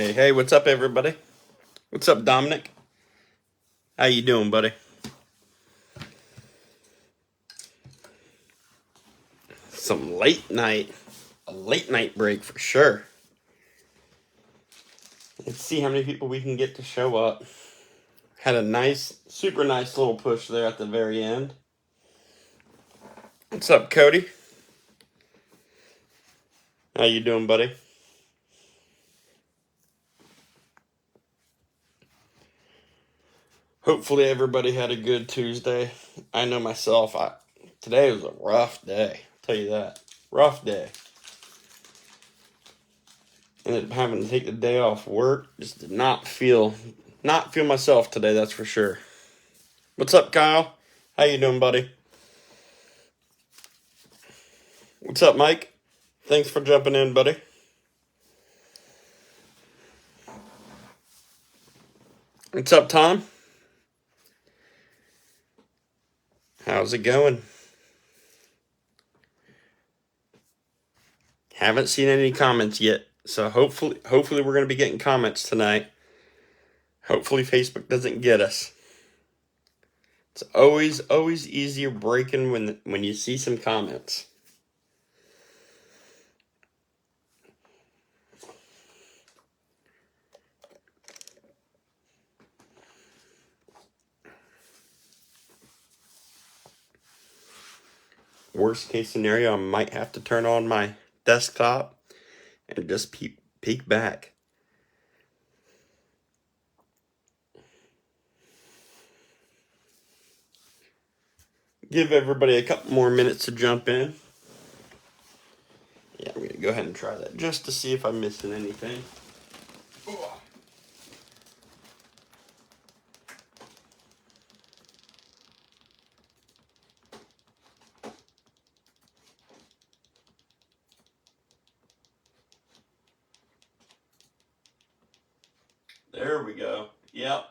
Hey, what's up, everybody? What's up, Dominic? How you doing, buddy? Some a late night break for sure. Let's see how many people we can get to show up. Had a super nice little push there at the very end. What's up, Cody? How you doing, buddy? Hopefully everybody had a good Tuesday. I know myself, today was a rough day. I'll tell you that. Rough day. Ended up having to take the day off work. Just did not feel myself today, that's for sure. What's up, Kyle? How you doing, buddy? What's up, Mike? Thanks for jumping in, buddy. What's up, Tom? How's it going? Haven't seen any comments yet, so hopefully we're going to be getting comments tonight. Hopefully Facebook doesn't get us. It's always easier breaking when you see some comments. Worst case scenario, I might have to turn on my desktop and just peek back. Give everybody a couple more minutes to jump in. Yeah, I'm going to go ahead and try that just to see if I'm missing anything. There we go. Yep.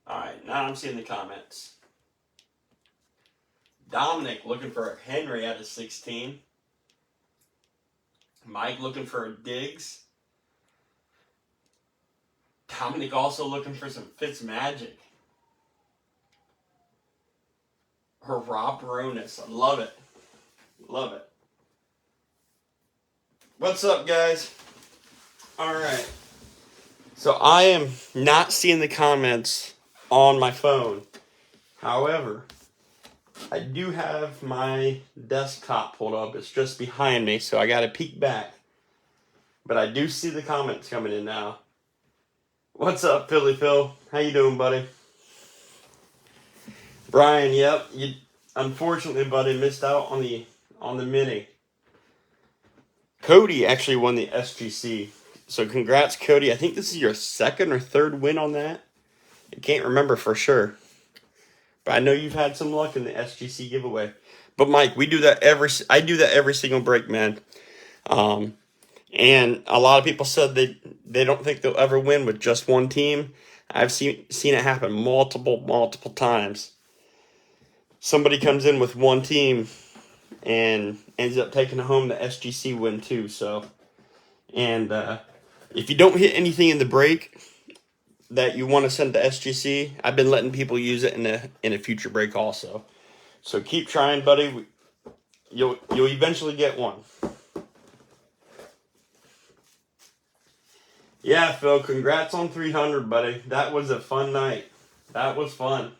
Alright, now I'm seeing the comments. Dominic looking for a Henry out of 16. Mike looking for a Diggs. Dominic also looking for some Fitzmagic. Or Rob Ronis. I love it. Love it. What's up, guys? Alright. So I am not seeing the comments on my phone. However, I do have my desktop pulled up. It's just behind me, so I got to peek back. But I do see the comments coming in now. What's up, Philly Phil? How you doing, buddy? Brian, yep. You unfortunately, buddy, missed out on the mini. Cody actually won the SGC. So congrats, Cody. I think this is your second or third win on that. I can't remember for sure. But I know you've had some luck in the SGC giveaway. But Mike, I do that every single break, man. And a lot of people said they don't think they'll ever win with just one team. I've seen it happen multiple times. Somebody comes in with one team and ends up taking home the SGC win too. So, and if you don't hit anything in the break that you want to send to SGC, I've been letting people use it in a future break also. So keep trying, buddy. You'll eventually get one. Yeah, Phil, congrats on 300, buddy. That was a fun night. That was fun.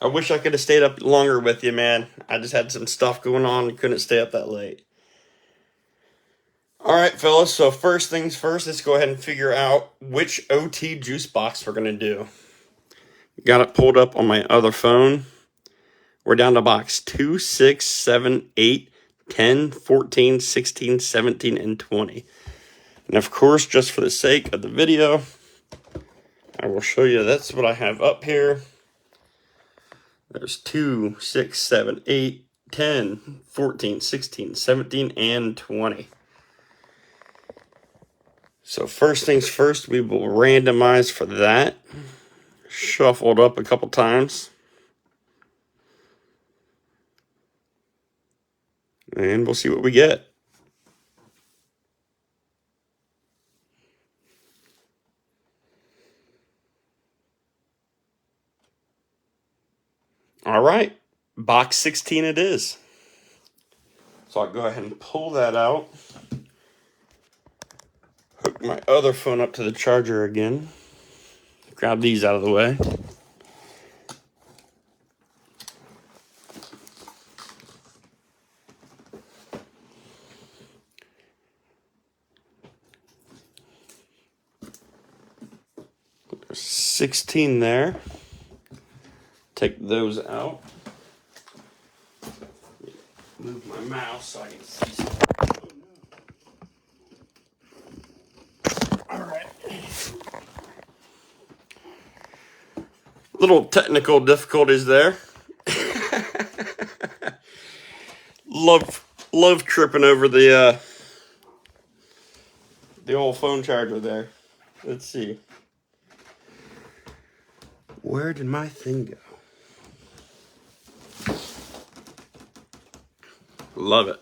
I wish I could have stayed up longer with you, man. I just had some stuff going on and couldn't stay up that late. All right, fellas, so first things first, let's go ahead and figure out which OT juice box we're going to do. Got it pulled up on my other phone. We're down to box 2, 6, 7, 8, 10, 14, 16, 17, and 20. And of course, just for the sake of the video, I will show you that's what I have up here. There's 2, 6, 7, 8, 10, 14, 16, 17, and 20. So first things first, we will randomize for that. Shuffled up a couple times. And we'll see what we get. All right, box 16 it is. So I'll go ahead and pull that out. Hook my other phone up to the charger again. Grab these out of the way. There's 16 there. Take those out. Move my mouse so I can see something. All right. Little technical difficulties there. Love tripping over the old phone charger there. Let's see. Where did my thing go? Love it.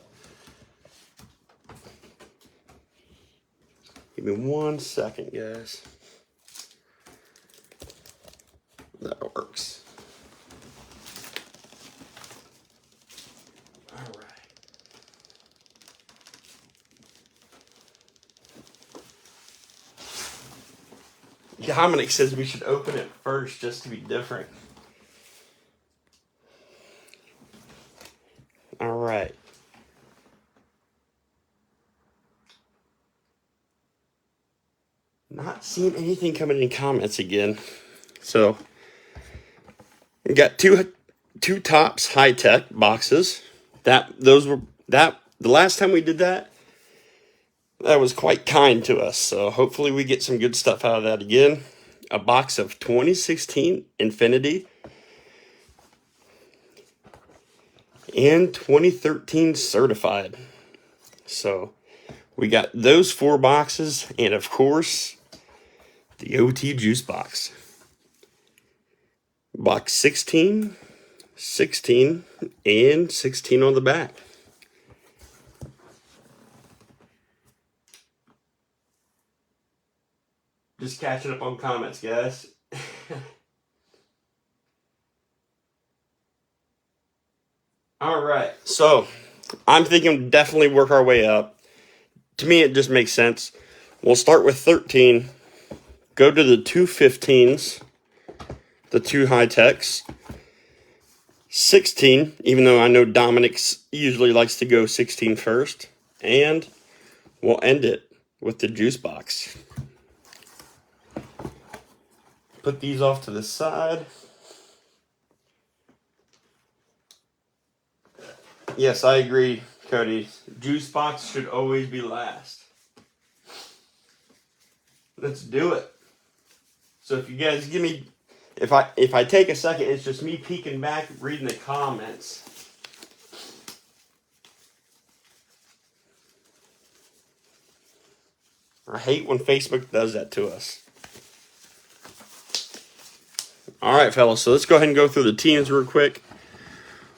Give me 1 second, guys. That works. All right. Dominic says we should open it first just to be different. All right. Not seeing anything coming in comments again. So we got two Topps high tech boxes. The last time we did that was quite kind to us. So hopefully we get some good stuff out of that again. A box of 2016 Infinity and 2013 Certified. So we got those 4 boxes, and of course the OT Juice box. Box 16, 16, and 16 on the back. Just catching up on comments, guys. All right, so I'm thinking definitely work our way up. To me, it just makes sense. We'll start with 13, go to the 215s, the 2 high techs. 16, even though I know Dominic usually likes to go 16 first. And we'll end it with the juice box. Put these off to the side. Yes, I agree, Cody. Juice box should always be last. Let's do it. So if you guys give me, if I take a second, it's just me peeking back, reading the comments. I hate when Facebook does that to us. All right, fellas, so let's go ahead and go through the teams real quick.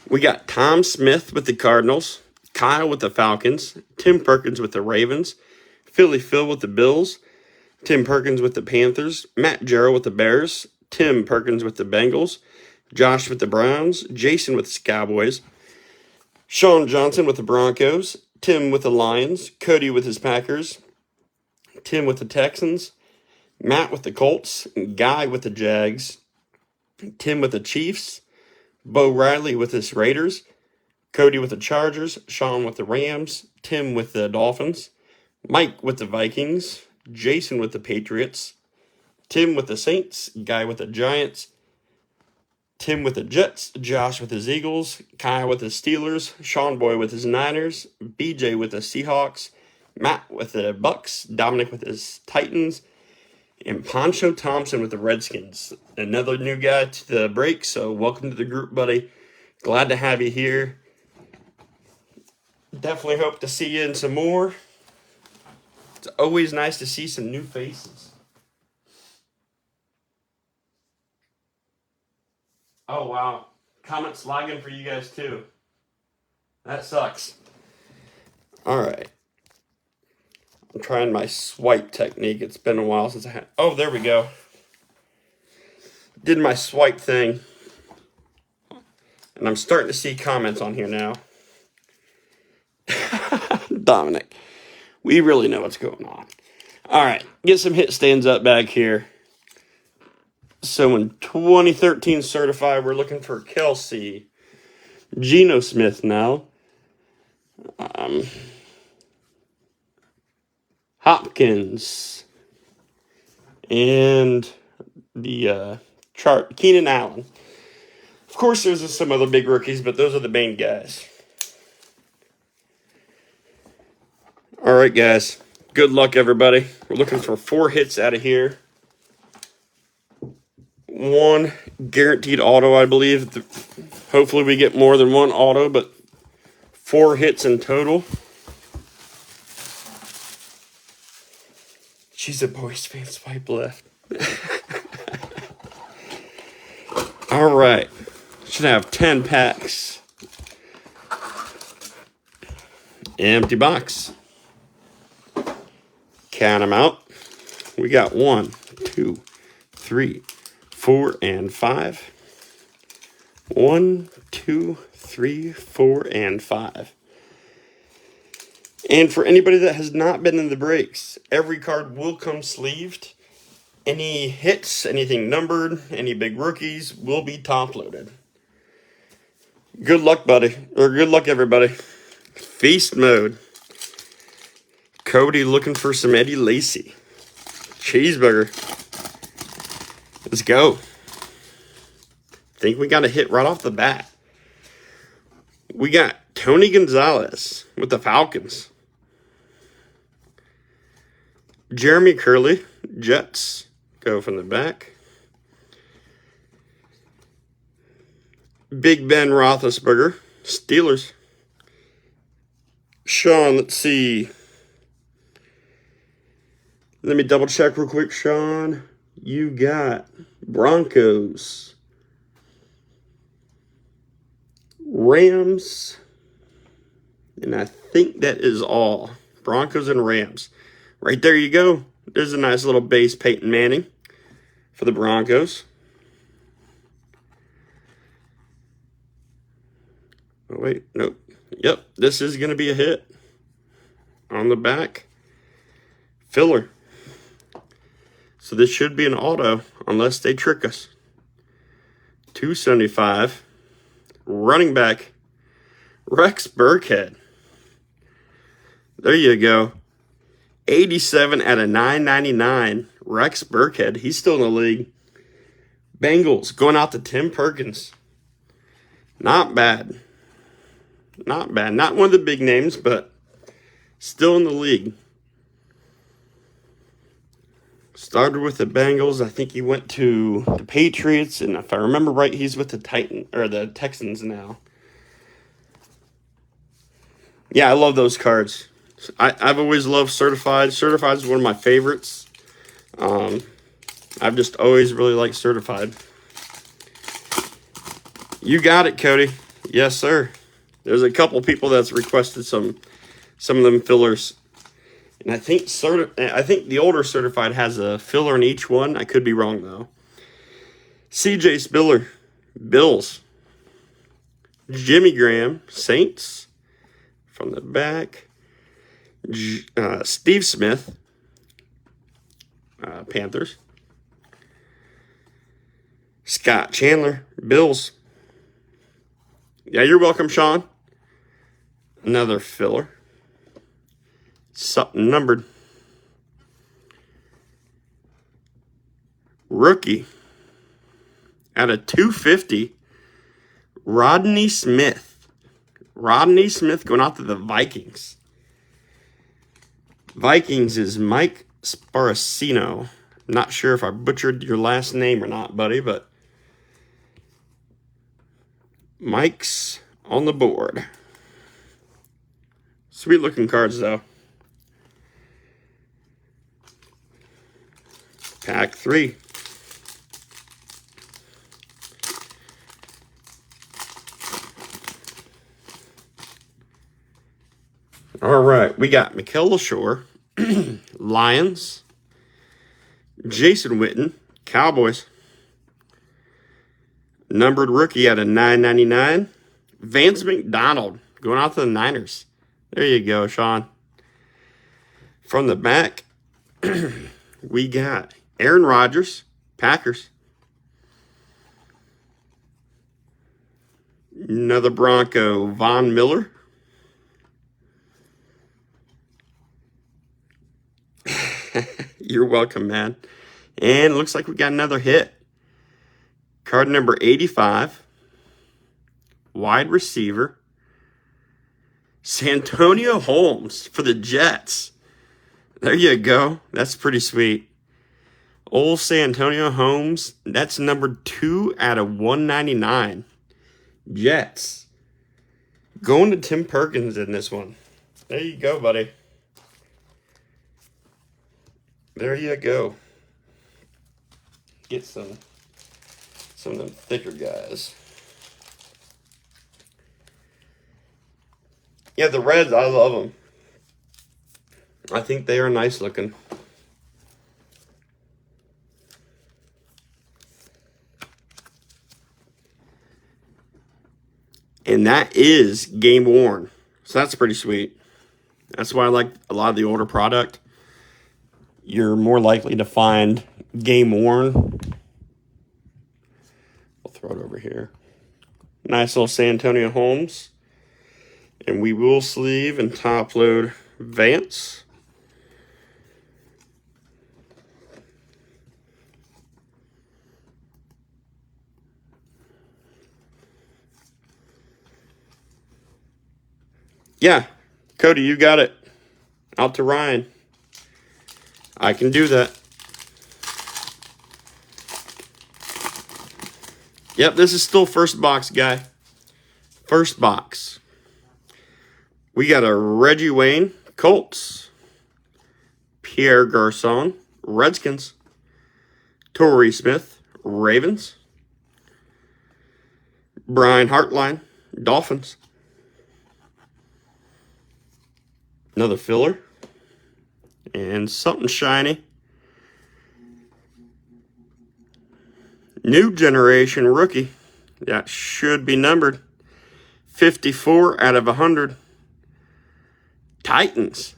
We got Tom Smith with the Cardinals, Kyle with the Falcons, Tim Perkins with the Ravens, Philly Phil with the Bills, Tim Perkins with the Panthers, Matt Jarrell with the Bears, Tim Perkins with the Bengals, Josh with the Browns, Jason with the Cowboys, Sean Johnson with the Broncos, Tim with the Lions, Cody with his Packers, Tim with the Texans, Matt with the Colts, Guy with the Jags, Tim with the Chiefs, Bo Riley with his Raiders, Cody with the Chargers, Sean with the Rams, Tim with the Dolphins, Mike with the Vikings, Jason with the Patriots, Tim with the Saints, Guy with the Giants, Tim with the Jets, Josh with his Eagles, Kyle with the Steelers, Sean Boy with his Niners, BJ with the Seahawks, Matt with the Bucks, Dominic with his Titans, and Poncho Thompson with the Redskins. Another new guy to the break, so welcome to the group, buddy. Glad to have you here. Definitely hope to see you in some more. It's always nice to see some new faces. Oh, wow. Comments lagging for you guys, too. That sucks. All right. I'm trying my swipe technique. It's been a while since I had... Oh, there we go. Did my swipe thing. And I'm starting to see comments on here now. Dominic, we really know what's going on. All right, get some hit stands up back here. So in 2013 certified, we're looking for Kelsey, Geno Smith now, Hopkins, and the chart Keenan Allen. Of course, there's some other big rookies, but those are the main guys. All right, guys. Good luck, everybody. We're looking for 4 hits out of here. 1 guaranteed auto, I believe. Hopefully we get more than 1 auto, but 4 hits in total. She's a boys fan, swipe left. All right. Should have 10 packs. Empty box. Count them out. We got 1, 2, 3, 4, and 5. 1, 2, 3, 4, and 5. And for anybody that has not been in the breaks, every card will come sleeved. Any hits, anything numbered, any big rookies will be top loaded. Good luck, buddy. Or good luck, everybody. Feast mode. Cody looking for some Eddie Lacy. Cheeseburger. Let's go. Think we got a hit right off the bat. We got Tony Gonzalez with the Falcons. Jeremy Curley, Jets. Go from the back. Big Ben Roethlisberger, Steelers. Sean, let's see. Let me double check real quick, Sean. You got Broncos, Rams, and I think that is all. Broncos and Rams. Right there you go. There's a nice little base Peyton Manning for the Broncos. Oh, wait, nope. Yep, this is going to be a hit. On the back, filler. So this should be an auto, unless they trick us. 275. Running back, Rex Burkhead. There you go. 87 out of 999. Rex Burkhead. He's still in the league. Bengals going out to Tim Perkins. Not bad. Not bad. Not one of the big names, but still in the league. Started with the Bengals. I think he went to the Patriots, and if I remember right, he's with the the Texans now. Yeah, I love those cards. I've always loved Certified. Certified is one of my favorites. I've just always really liked Certified. You got it, Cody. Yes, sir. There's a couple people that's requested some of them fillers. And I think the older Certified has a filler in each one. I could be wrong, though. CJ Spiller, Bills. Jimmy Graham, Saints. From the back. Steve Smith, Panthers. Scott Chandler, Bills. Yeah, you're welcome, Sean. Another filler. Something numbered. Rookie. Out of 250. Rodney Smith. Rodney Smith going out to the Vikings. Vikings is Mike Sparacino. Not sure if I butchered your last name or not, buddy, but Mike's on the board. Sweet looking cards, though. Pack 3. All right, we got Mikael LaShore, Lions, Jason Witten, Cowboys, Numbered rookie out of 999. Vance McDonald going out to the Niners. There you go, Sean. From the back, we got Aaron Rodgers, Packers. Another Bronco, Von Miller. You're welcome, man. And it looks like we got another hit. Card number 85. Wide receiver. Santonio Holmes for the Jets. There you go. That's pretty sweet. Old Santonio Holmes. That's number 2 out of 199. Jets. Going to Tim Perkins in this one. There you go, buddy. There you go. Get some of them thicker guys. Yeah, the Reds, I love them. I think they are nice looking. And that is game worn. So that's pretty sweet. That's why I like a lot of the older product. You're more likely to find game worn. I'll throw it over here. Nice little Santonio Holmes. And we will sleeve and top load Vance. Yeah, Cody, you got it. Out to Ryan. I can do that. Yep, this is still first box, guy. First box. We got a Reggie Wayne, Colts. Pierre Garçon, Redskins. Torrey Smith, Ravens. Brian Hartline, Dolphins. Another filler. And something shiny. New generation rookie. That should be numbered. 54 out of 100. Titans.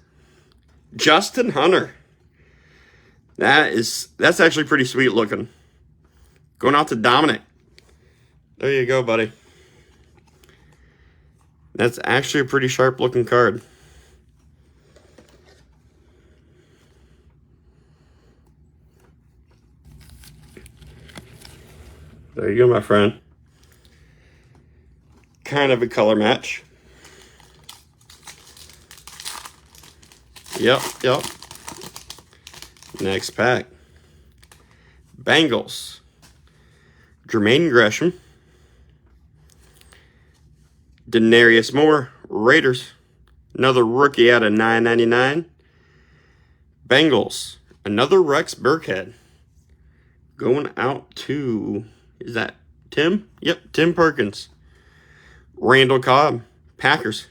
Justin Hunter. That's actually pretty sweet looking. Going out to Dominic. There you go, buddy. That's actually a pretty sharp looking card. There you go, my friend. Kind of a color match. Yep. Next pack. Bengals. Jermaine Gresham. Denarius Moore, Raiders. Another rookie out of 999. Bengals. Another Rex Burkhead. Going out to... Is that Tim? Yep, Tim Perkins. Randall Cobb, Packers.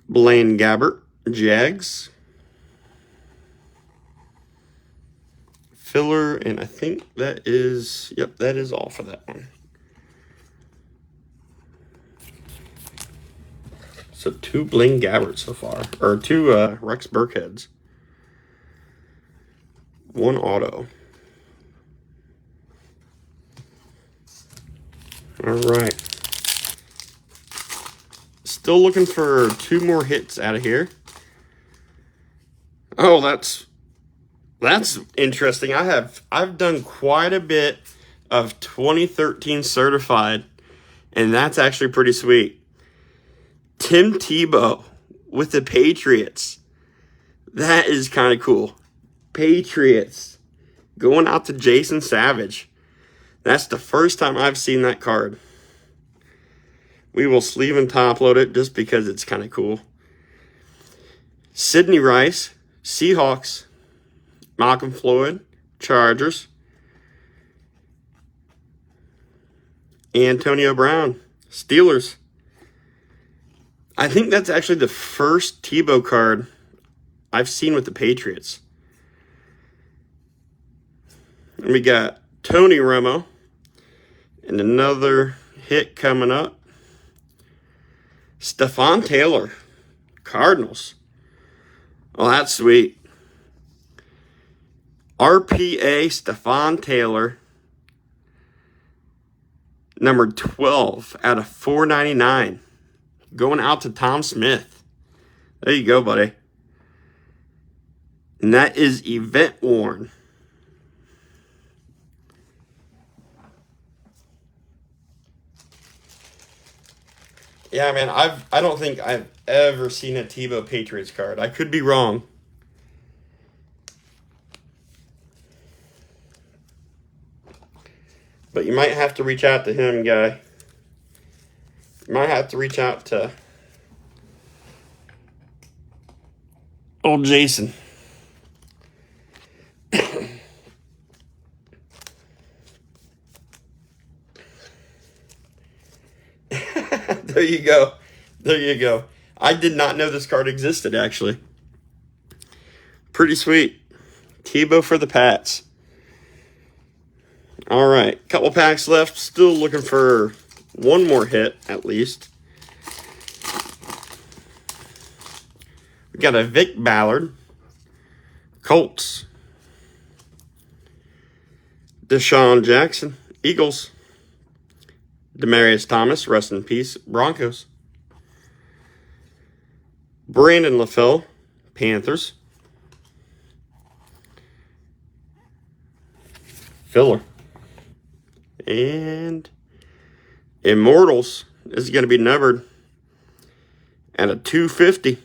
Blaine Gabbert, Jags. Filler, and I think that is, yep, that is all for that one. So 2 Blaine Gabbert so far, or 2 Rex Burkheads. 1 auto. All right. Still looking for 2 more hits out of here. Oh, that's interesting. I've done quite a bit of 2013 certified, and that's actually pretty sweet. Tim Tebow with the Patriots. That is kind of cool. Patriots going out to Jason Savage. That's the first time I've seen that card. We will sleeve and top load it just because it's kind of cool. Sidney Rice, Seahawks. Malcolm Floyd, Chargers. Antonio Brown, Steelers. I think that's actually the first Tebow card I've seen with the Patriots. And we got Tony Romo. And another hit coming up. Stephon Taylor, Cardinals. Oh, that's sweet. RPA Stephon Taylor, number 12 out of 499. Going out to Tom Smith. There you go, buddy. And that is event worn. Yeah, man, I don't think I've ever seen a Tebow Patriots card. I could be wrong. But you might have to reach out to him, guy. You might have to reach out to old Jason. There you go. There you go. I did not know this card existed, actually. Pretty sweet. Tebow for the Pats. All right. Couple packs left. Still looking for one more hit, at least. We got a Vic Ballard. Colts. Deshaun Jackson. Eagles. Demaryius Thomas, rest in peace, Broncos. Brandon LaFell, Panthers. Filler. And Immortals is going to be numbered at a 250.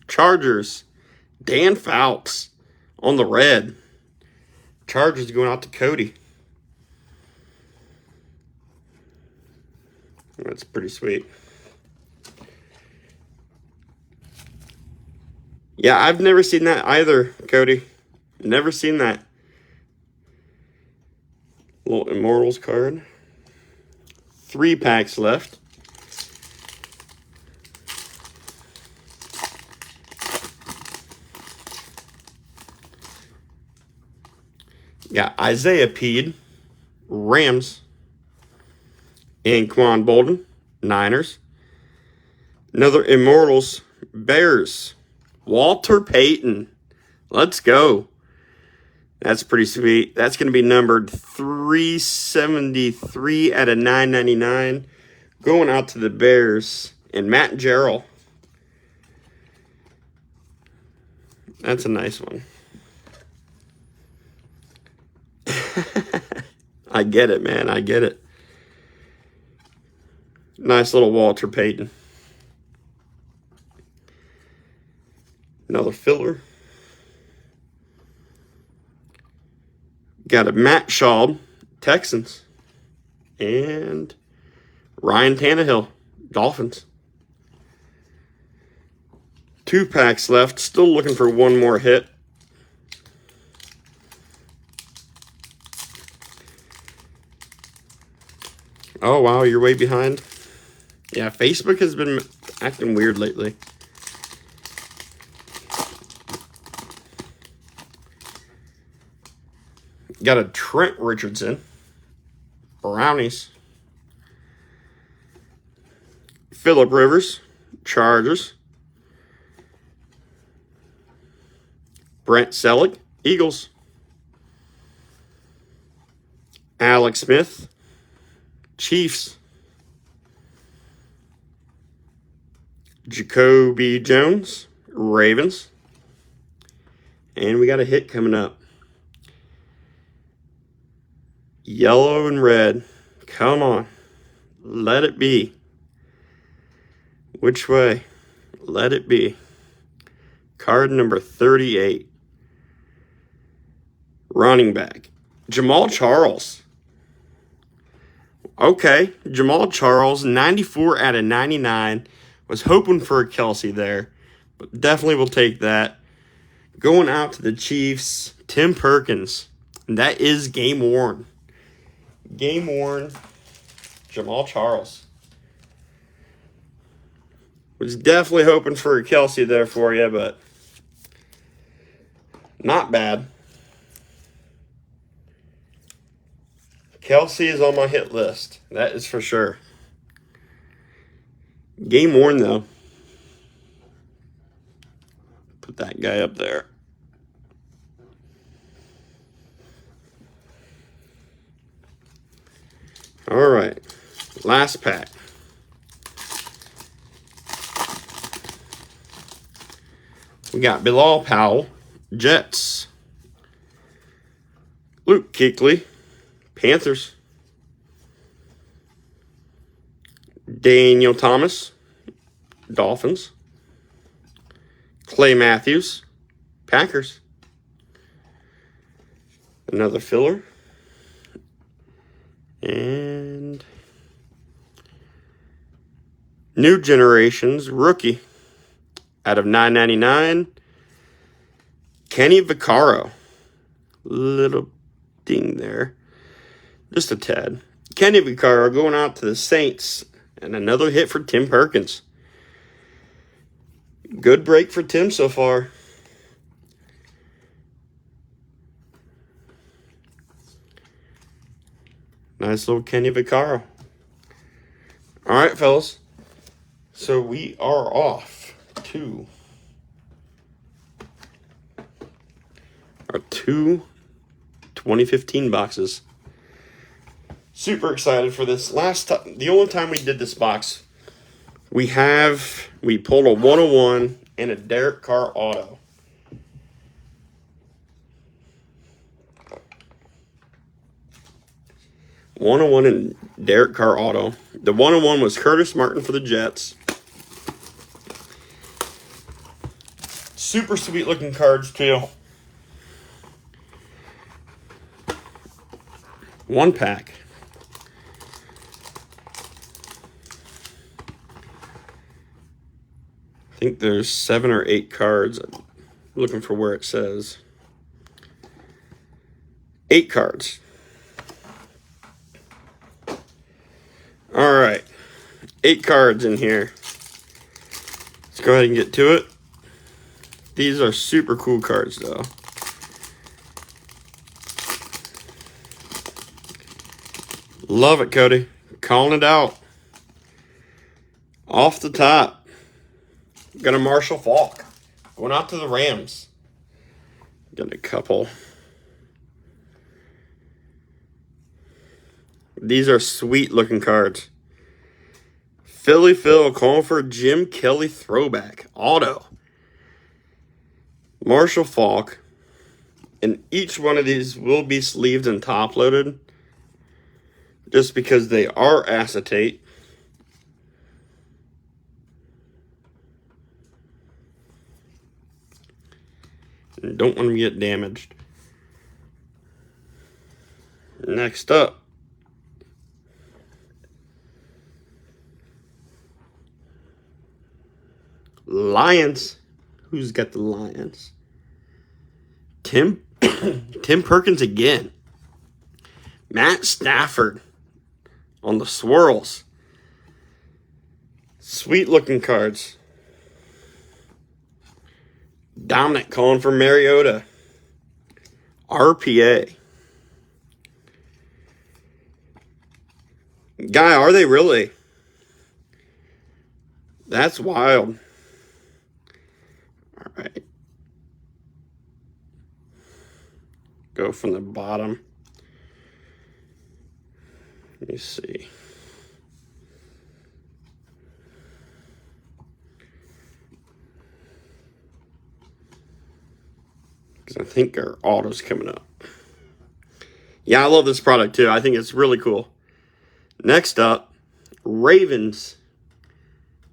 Chargers, Dan Fouts on the red. Chargers going out to Cody. That's pretty sweet. Yeah, I've never seen that either, Cody. Never seen that. Little Immortals card. 3 packs left. Got Isaiah Peed, Rams. Anquan Bolden, Niners. Another Immortals, Bears. Walter Payton. Let's go. That's pretty sweet. That's going to be numbered 373 out of 999. Going out to the Bears. And Matt Jarrell. That's a nice one. I get it, man. I get it. Nice little Walter Payton. Another filler. Got a Matt Schaub, Texans. And Ryan Tannehill, Dolphins. 2 packs left. Still looking for one more hit. Oh, wow, you're way behind. Yeah, Facebook has been acting weird lately. Got a Trent Richardson. Brownies. Phillip Rivers. Chargers. Brent Selleck. Eagles. Alex Smith. Chiefs. Jacoby Jones, Ravens. And we got a hit coming up. Yellow and red. Come on. Let it be. Which way? Let it be. Card number 38. Running back. Jamal Charles. Okay. Jamal Charles, 94 out of 99. Was hoping for a Kelsey there, but definitely will take that. Going out to the Chiefs, Tim Perkins. And that is game worn. Game worn, Jamal Charles. Was definitely hoping for a Kelsey there for you, but not bad. Kelsey is on my hit list. That is for sure. Game worn, though. Put that guy up there. All right. Last pack. We got Bilal Powell, Jets. Luke Kuechly, Panthers. Daniel Thomas, Dolphins. Clay Matthews, Packers. Another filler. And New Generations rookie out of 999. Kenny Vaccaro. Little ding there. Just a tad. Kenny Vaccaro going out to the Saints. And another hit for Tim Perkins. Good break for Tim so far. Nice little Kenny Vaccaro. All right, fellas. So we are off to our two 2015 boxes. Super excited for this. Last time, the only time we did this box, we pulled a 101 and a Derek Carr auto. One-on-one and Derek Carr auto. The 101 was Curtis Martin for the Jets. Super sweet looking cards too. One pack. I think there's 7 or 8 cards. I'm looking for where it says. 8 cards. All right. 8 cards in here. Let's go ahead and get to it. These are super cool cards, though. Love it, Cody. Calling it out. Off the top. Got a Marshall Faulk. Going out to the Rams. Got a couple. These are sweet looking cards. Philly Phil calling for Jim Kelly throwback. Auto. Marshall Faulk. And each one of these will be sleeved and top loaded. Just because they are acetate. And don't want them to get damaged. Next up. Lions. Who's got the Lions? Tim Perkins again. Matt Stafford on the swirls. Sweet looking cards. Dominic calling for Mariota. RPA. Guy, are they really? That's wild. All right. Go from the bottom. Let me see. Because I think our auto's coming up. Yeah, I love this product too. I think it's really cool. Next up, Ravens.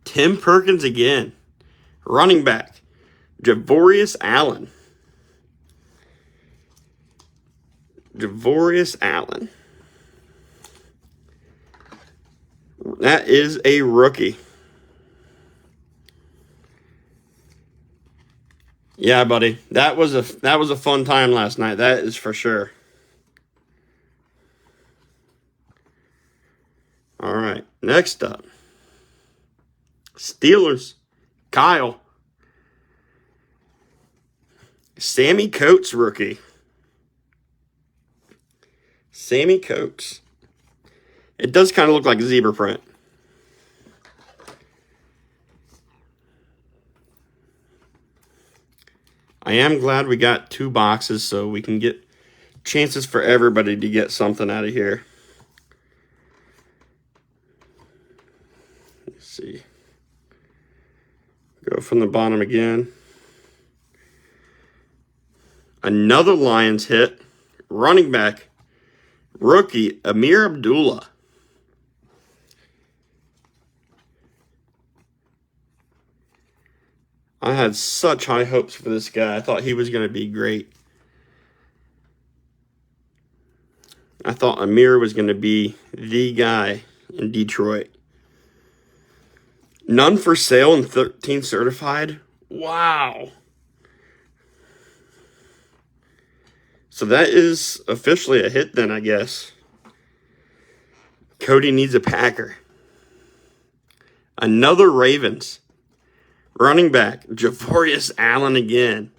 Tim Perkins again. Running back. Javorius Allen. Javorius Allen. That is a rookie. Yeah, buddy. That was a fun time last night. That is for sure. All right. Next up. Steelers. Kyle. Sammy Coates rookie. Sammy Coates. It does kind of look like a zebra print. I am glad we got 2 boxes so we can get chances for everybody to get something out of here. Let's see. Go from the bottom again. Another Lions hit. Running back. Rookie, Amir Abdullah. I had such high hopes for this guy. I thought he was going to be great. I thought Amir was going to be the guy in Detroit. None for sale and 13 certified. Wow. So that is officially a hit then, I guess. Cody needs a Packer. Another Ravens. Running back, Javorius Allen again.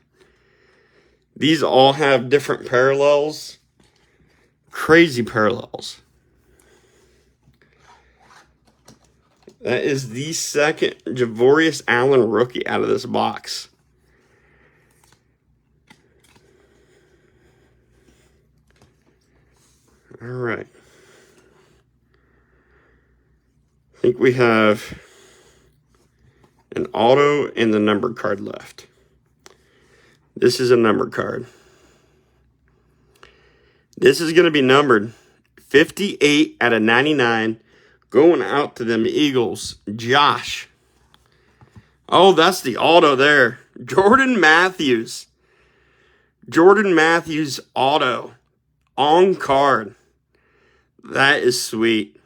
These all have different parallels. Crazy parallels. That is the second Javorius Allen rookie out of this box. All right. I think we have an auto and the numbered card left. This is a numbered card. This is going to be numbered 58 out of 99. Going out to them Eagles. Josh. Oh, that's the auto there. Jordan Matthews. Jordan Matthews auto. On card. That is sweet.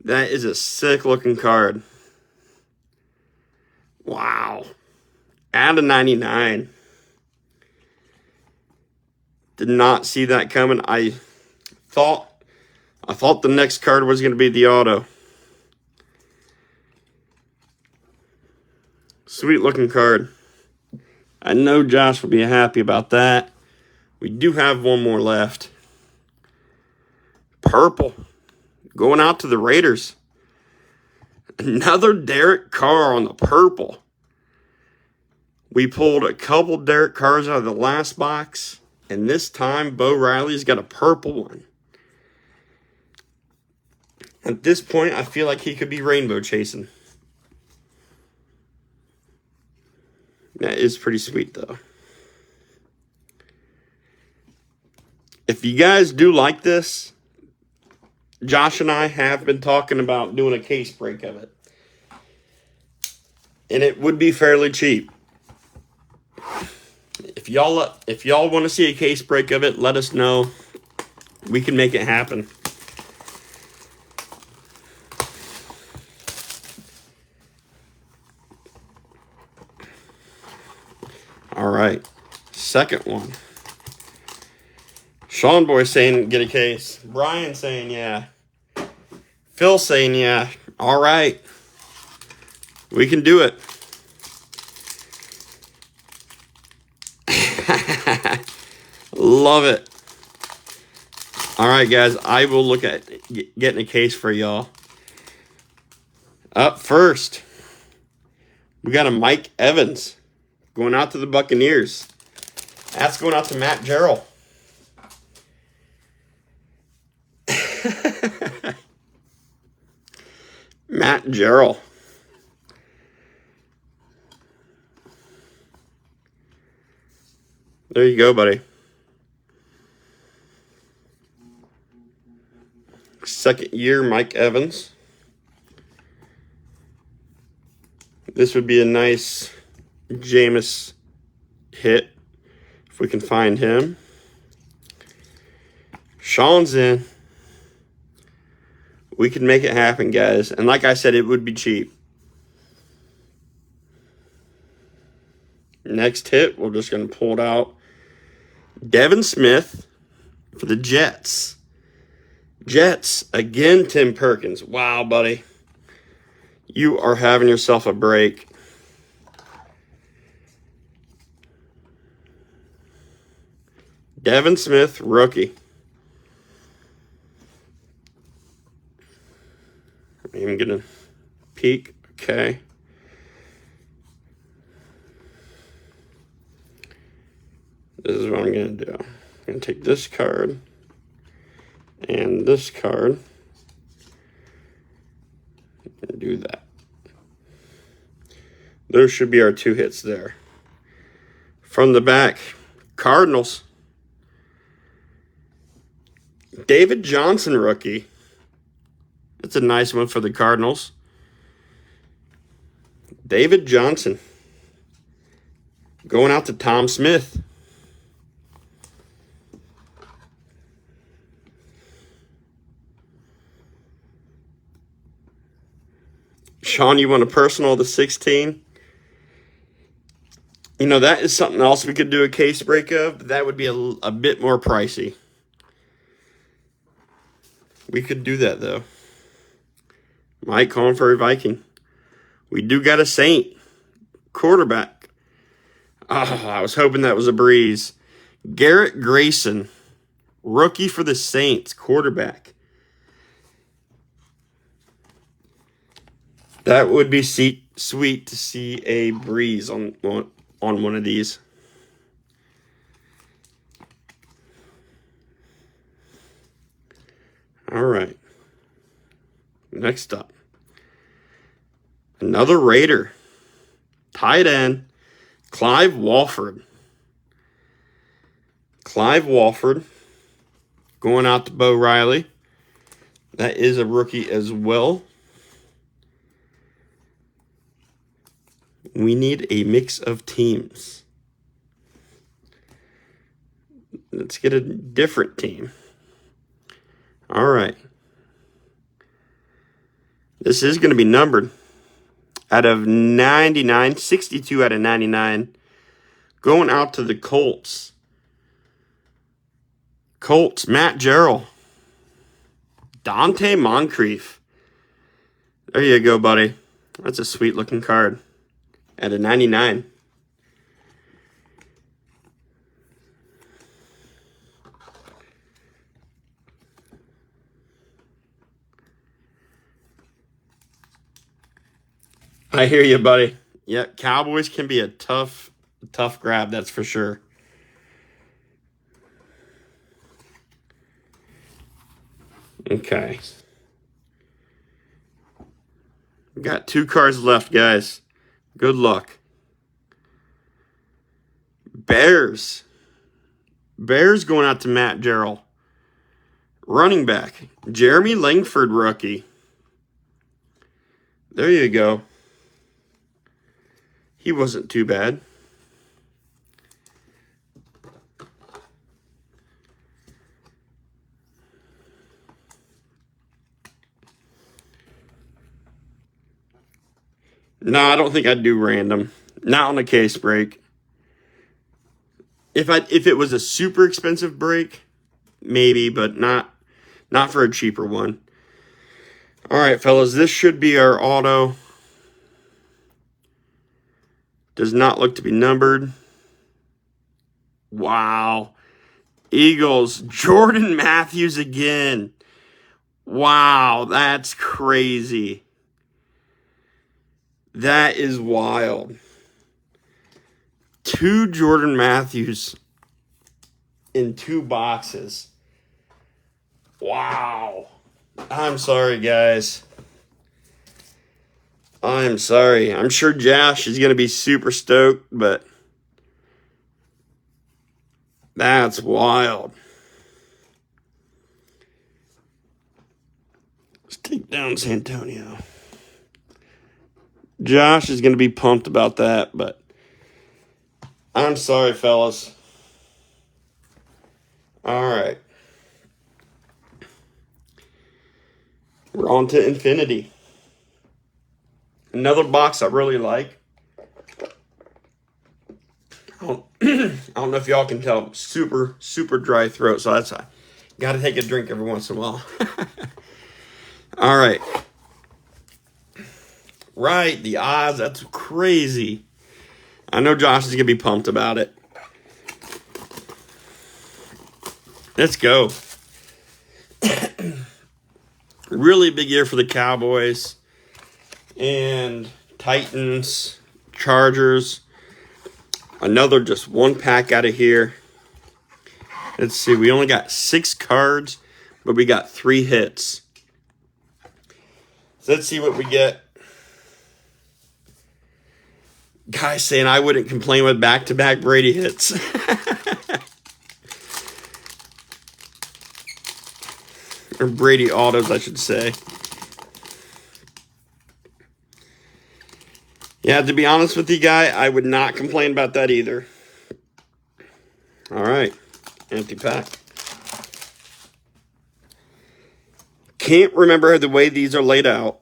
That is a sick looking card. Wow. Out of 99. Did not see that coming. I thought the next card was going to be the auto. Sweet looking card. I know Josh will be happy about that. We do have one more left. Purple. Going out to the Raiders. Another Derek Carr on the purple. We pulled a couple Derek Carrs out of the last box. And this time, Bo Riley's got a purple one. At this point, I feel like he could be rainbow chasing. That is pretty sweet, though. If you guys do like this, Josh and I have been talking about doing a case break of it. And it would be fairly cheap. If y'all want to see a case break of it, let us know. We can make it happen. All right. Second one. Sean Boy saying get a case. Brian saying yeah. Phil saying yeah. All right. We can do it. Love it. All right, guys. I will look at getting a case for y'all. Up first, we got a Mike Evans going out to the Buccaneers. That's going out to Matt Gerald. Matt Gerald. There you go, buddy. Second year, Mike Evans. This would be a nice Jameis hit if we can find him. Sean's in. We can make it happen, guys. And like I said, it would be cheap. Next hit, we're just going to pull it out. Devin Smith for the Jets. Jets, again, Tim Perkins. Wow, buddy. You are having yourself a break. Devin Smith, rookie. can get a peek. Okay. This is what I'm going to do. I'm going to take this card and this card and do that. Those should be our 2 hits there. From the back, Cardinals. David Johnson rookie. That's a nice one for the Cardinals. David Johnson. Going out to Tom Smith. Sean, you want a personal to 16? You know, that is something else we could do a case break of, but that would be a bit more pricey. We could do that, though. Mike calling for a Viking. We do got a Saint quarterback. Oh, I was hoping that was a breeze. Garrett Grayson, rookie for the Saints, quarterback. That would be sweet to see a breeze on one of these. All right. Next up. Another Raider. Tight end. Clive Walford. Clive Walford. Going out to Bo Riley. That is a rookie as well. We need a mix of teams. Let's get a different team. All right. This is going to be numbered. Out of 99, 62 out of 99. Going out to the Colts. Colts, Matt Jarrell. Dante Moncrief. There you go, buddy. That's a sweet looking card. At a 99. I hear you, buddy. Yep, Cowboys can be a tough grab, that's for sure. Okay. We got 2 cards left, guys. Good luck. Bears. Bears going out to Matt Jarrell. Running back. Jeremy Langford rookie. There you go. He wasn't too bad. No, I don't think I'd do random. Not on a case break. If it was a super expensive break, maybe, but not for a cheaper one. All right, fellas, this should be our auto. Does not look to be numbered. Wow. Eagles, Jordan Matthews again. Wow, that's crazy. That is wild. 2 Jordan Matthews in 2 boxes. Wow. I'm sorry, guys. I'm sorry. I'm sure Josh is going to be super stoked, but that's wild. Let's take down Santonio. Josh is going to be pumped about that, but I'm sorry, fellas. All right. We're on to Infinity. Another box I really like. I don't know if y'all can tell. Super dry throat, so that's got to take a drink every once in a while. All right. Right, the odds, that's crazy. I know Josh is going to be pumped about it. Let's go. Really big year for the Cowboys. and Titans, Chargers. Another just one pack out of here. Let's see, we only got 6 cards, but we got 3 hits. So let's see what we get. Guys saying I wouldn't complain with back-to-back Brady hits. Or Brady autos, I should say. Yeah, to be honest with you, guy, I would not complain about that either. All right, empty pack. Can't remember the way these are laid out.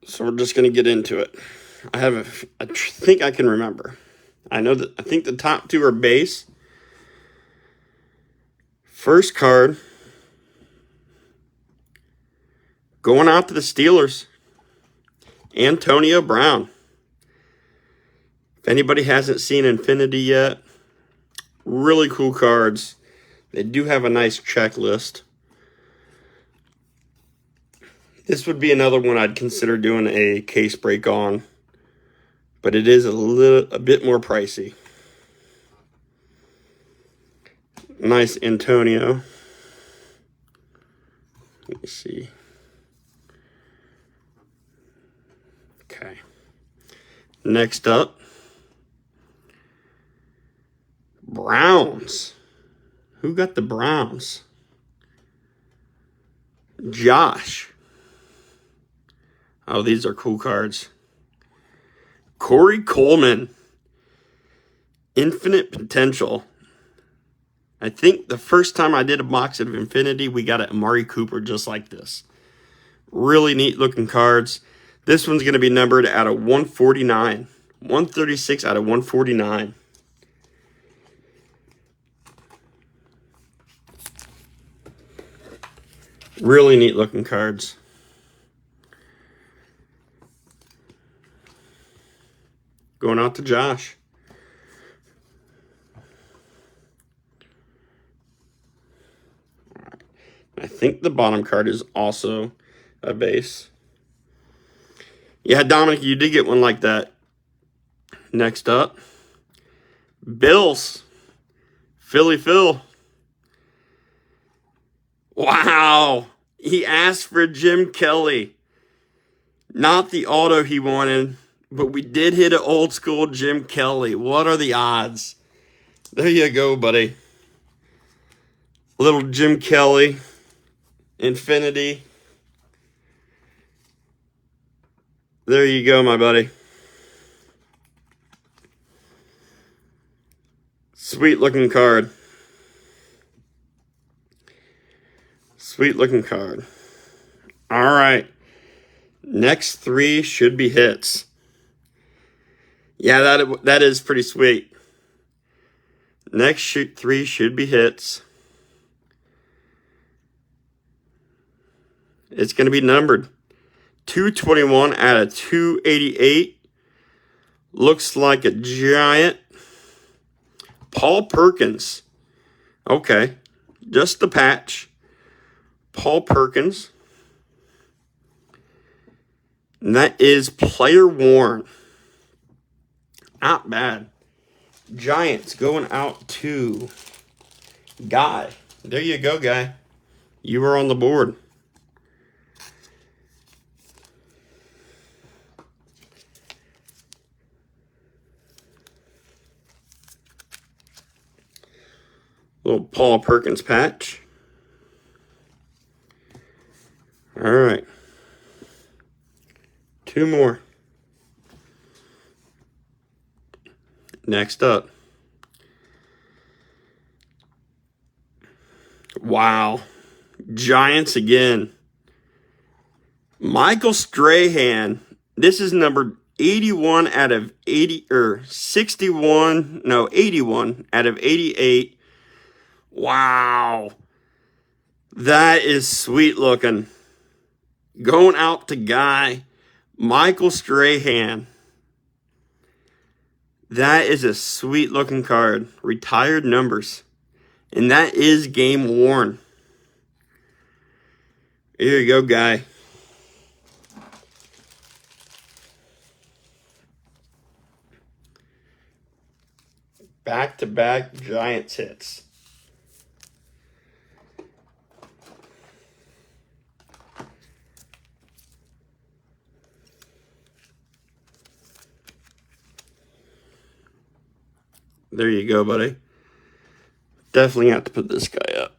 So we're just going to get into it. I think I can remember. I think the top 2 are base. First card. Going out to the Steelers. Antonio Brown. If anybody hasn't seen Infinity yet, really cool cards. They do have a nice checklist. This would be another one I'd consider doing a case break on, but it is a bit more pricey. Nice Antonio. Let me see. Okay. Next up, Browns. Who got the Browns? Josh. Oh, these are cool cards. Corey Coleman. Infinite Potential. I think the first time I did a box of Infinity, we got an Amari Cooper just like this. Really neat looking cards. This one's going to be numbered out of 149. 136 out of 149. Really neat looking cards. Going out to Josh. I think the bottom card is also a base. Yeah, Dominic, you did get one like that. Next up, Bills. Philly Phil. Wow. He asked for Jim Kelly. Not the auto he wanted, but we did hit an old school Jim Kelly. What are the odds? There you go, buddy. Little Jim Kelly. Infinity. There you go, my buddy. Sweet looking card. Sweet looking card. All right. Next 3 should be hits. Yeah, that is pretty sweet. Next 3 should be hits. It's going to be numbered 221 out of 288. Looks like a giant. Paul Perkins. Okay. Just the patch. Paul Perkins. And that is player worn. Not bad. Giants going out to Guy. There you go, Guy. You were on the board. Little Paul Perkins patch. All right. 2 more. Next up. Wow. Giants again. Michael Strahan. This is number 81 out of 80, or 61, no, 81 out of 88. Wow. That is sweet looking. Going out to Guy. Michael Strahan. That is a sweet looking card. Retired numbers. And that is game worn. Here you go, Guy. Back-to-back Giants hits. There you go, buddy. Definitely have to put this guy up.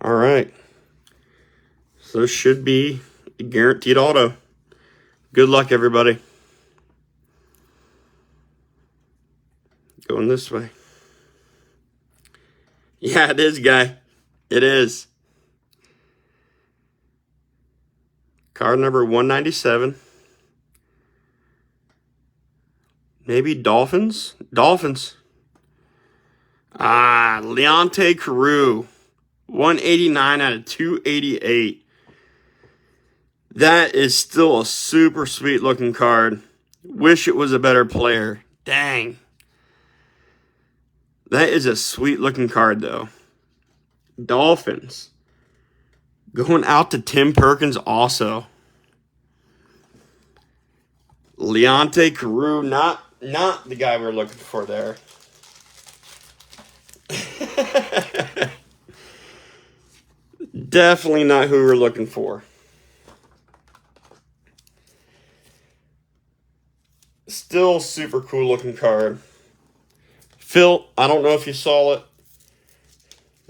All right. So this should be a guaranteed auto. Good luck, everybody. Going this way. Yeah, it is, guy. It is. Card number 197. Maybe Dolphins? Dolphins. Leonte Carroo. 189 out of 288. That is still a super sweet looking card. Wish it was a better player. Dang. That is a sweet looking card, though. Dolphins. Going out to Tim Perkins also. Leonte Carroo, not the guy we were looking for there. Definitely not who we were looking for. Still super cool looking card. Phil, I don't know if you saw it,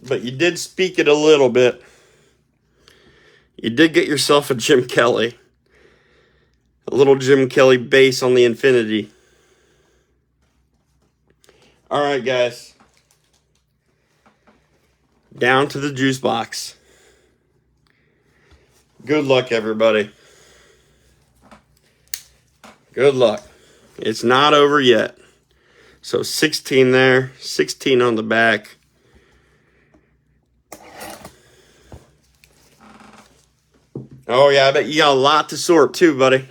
but you did speak it a little bit. You did get yourself a Jim Kelly. A little Jim Kelly base on the Infinity. All right, guys. Down to the juice box. Good luck, everybody. Good luck. It's not over yet. So 16 there, 16 on the back. Oh, yeah, I bet you got a lot to sort too, buddy.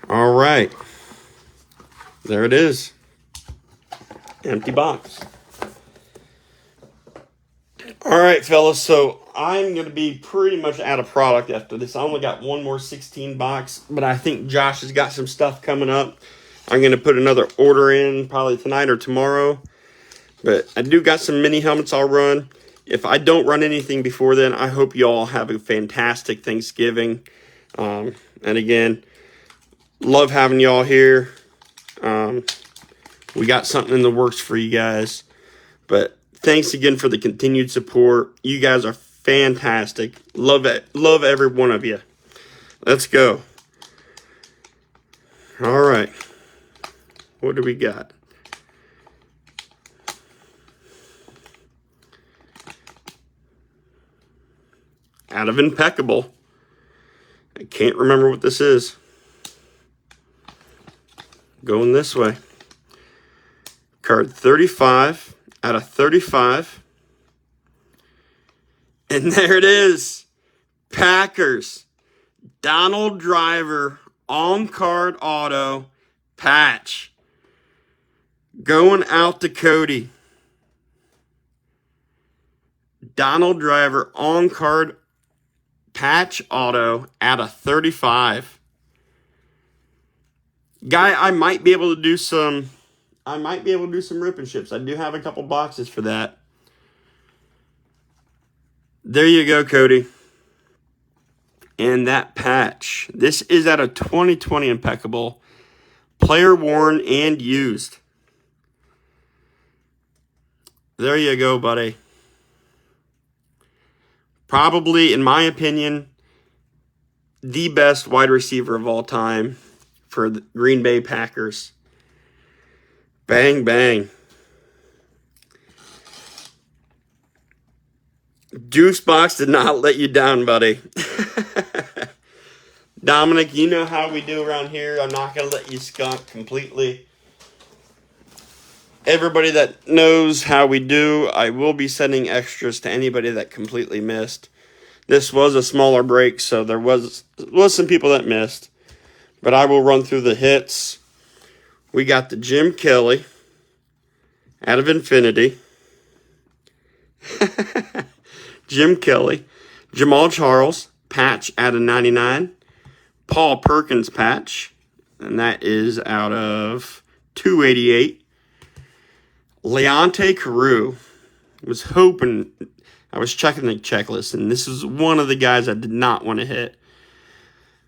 All right. There it is. Empty box. All right, fellas. So I'm going to be pretty much out of product after this. I only got one more 16 box, but I think Josh has got some stuff coming up. I'm going to put another order in probably tonight or tomorrow. But I do got some mini helmets I'll run. If I don't run anything before then, I hope you all have a fantastic Thanksgiving. And again, love having y'all here. We got something in the works for you guys. But thanks again for the continued support. You guys are fantastic. Love it. Love every one of you. Let's go. All right. What do we got? Out of Impeccable. I can't remember what this is. Going this way. Card 35 out of 35. And there it is. Packers. Donald Driver on-card auto patch. Going out to Cody. Donald Driver on-card patch auto at a 35. Guy, I might be able to do some rip and ships. I do have a couple boxes for that. There you go, Cody. And that patch. This is at a 2020 Impeccable. Player worn and used. There you go, buddy. Probably, in my opinion, the best wide receiver of all time for the Green Bay Packers. Bang, bang. Juicebox did not let you down, buddy. Dominic, you know how we do around here. I'm not going to let you skunk completely. Everybody that knows how we do, I will be sending extras to anybody that completely missed. This was a smaller break, so there was some people that missed. But I will run through the hits. We got the Jim Kelly out of Infinity. Jim Kelly. Jamal Charles, patch out of 99. Paul Perkins patch, and that is out of 288. Leonte Carew. I was checking the checklist, and this is one of the guys I did not want to hit.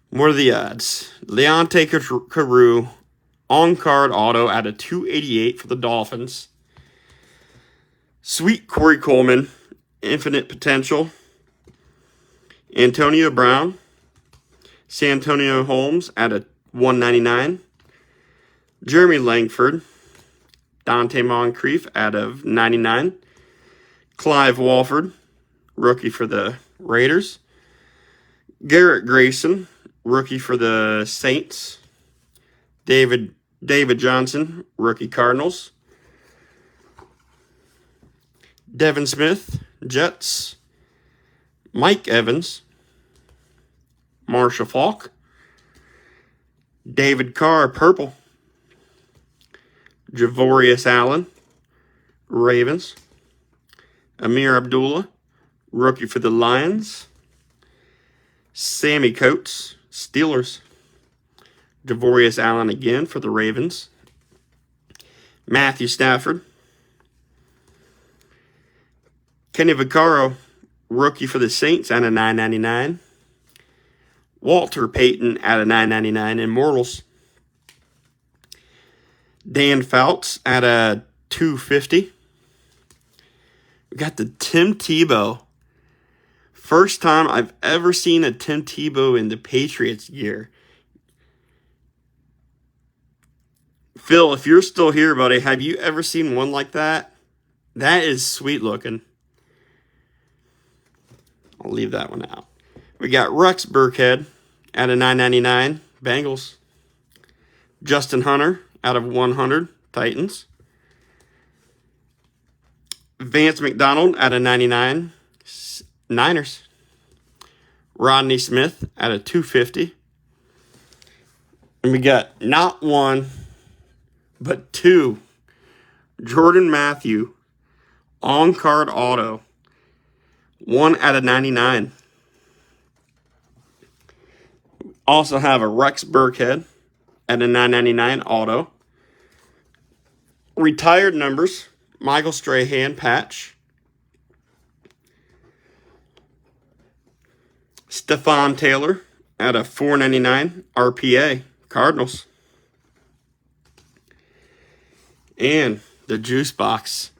What are the odds? Leonte Carew, on-card auto out of 288 for the Dolphins. Sweet Corey Coleman, infinite potential. Antonio Brown, Santonio Holmes out of 199. Jeremy Langford, Dante Moncrief out of 99. Clive Walford, rookie for the Raiders. Garrett Grayson, rookie for the Saints. David Johnson, rookie Cardinals. Devin Smith, Jets. Mike Evans, Marshall Faulk. David Carr, purple. Javorius Allen, Ravens. Amir Abdullah, rookie for the Lions. Sammy Coates, Steelers. Javorius Allen again for the Ravens. Matthew Stafford. Kenny Vaccaro, rookie for the Saints out of 999. Walter Payton out of 999 Immortals. Dan Fouts out of 250. We got the Tim Tebow. First time I've ever seen a Tim Tebow in the Patriots gear. Phil, if you're still here, buddy, have you ever seen one like that? That is sweet looking. I'll leave that one out. We got Rex Burkhead out of 999 Bengals. Justin Hunter out of 100 Titans. Vance McDonald out of 99 Niners. Rodney Smith out of 250. And we got not one, but two. Jordan Matthew, on-card auto. 1 out of 99. Also have a Rex Burkhead at a 999 auto. Retired numbers. Michael Strahan patch. Stephon Taylor at a 499 RPA Cardinals. And the juice box.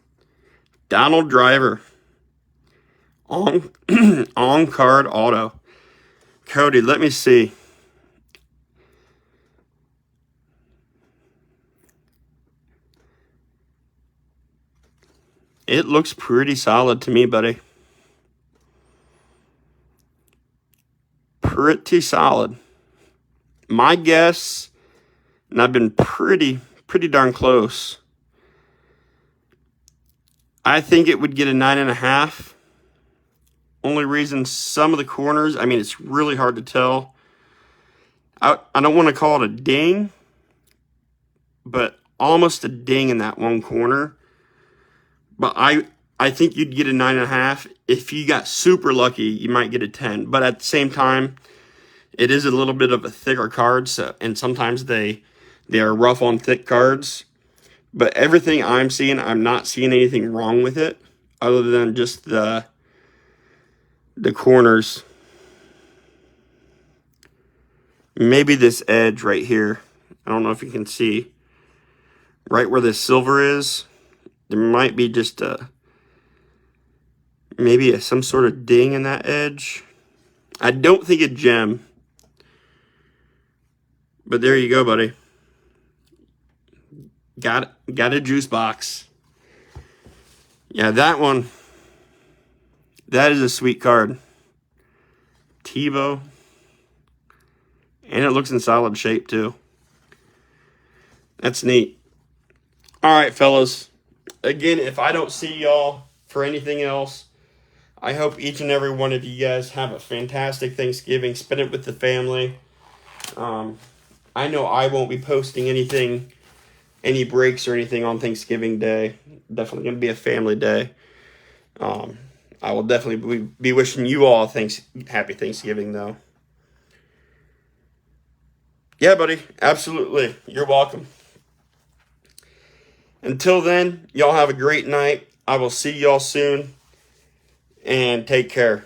Donald Driver on card auto. Cody, let me see. It looks pretty solid to me, buddy. Pretty solid. My guess, and I've been pretty darn close, I think it would get a 9.5. Only reason, some of the corners, I mean, it's really hard to tell. I don't want to call it a ding, but almost a ding in that one corner. But I think you'd get a 9.5. If you got super lucky, you might get a 10. But at the same time, it is a little bit of a thicker card, and sometimes they are rough on thick cards. But everything I'm seeing, I'm not seeing anything wrong with it, other than just the corners. Maybe this edge right here. I don't know if you can see. Right where the silver is, there might be just maybe some sort of ding in that edge. I don't think a gem. But there you go, buddy. Got a juice box. Yeah, that one. That is a sweet card. Tebow. And it looks in solid shape, too. That's neat. All right, fellas. Again, if I don't see y'all for anything else, I hope each and every one of you guys have a fantastic Thanksgiving. Spend it with the family. I know I won't be posting anything any breaks or anything on Thanksgiving Day. Definitely going to be a family day. I will definitely be wishing you all happy Thanksgiving, though. Yeah, buddy. Absolutely. You're welcome. Until then, y'all have a great night. I will see y'all soon. And take care.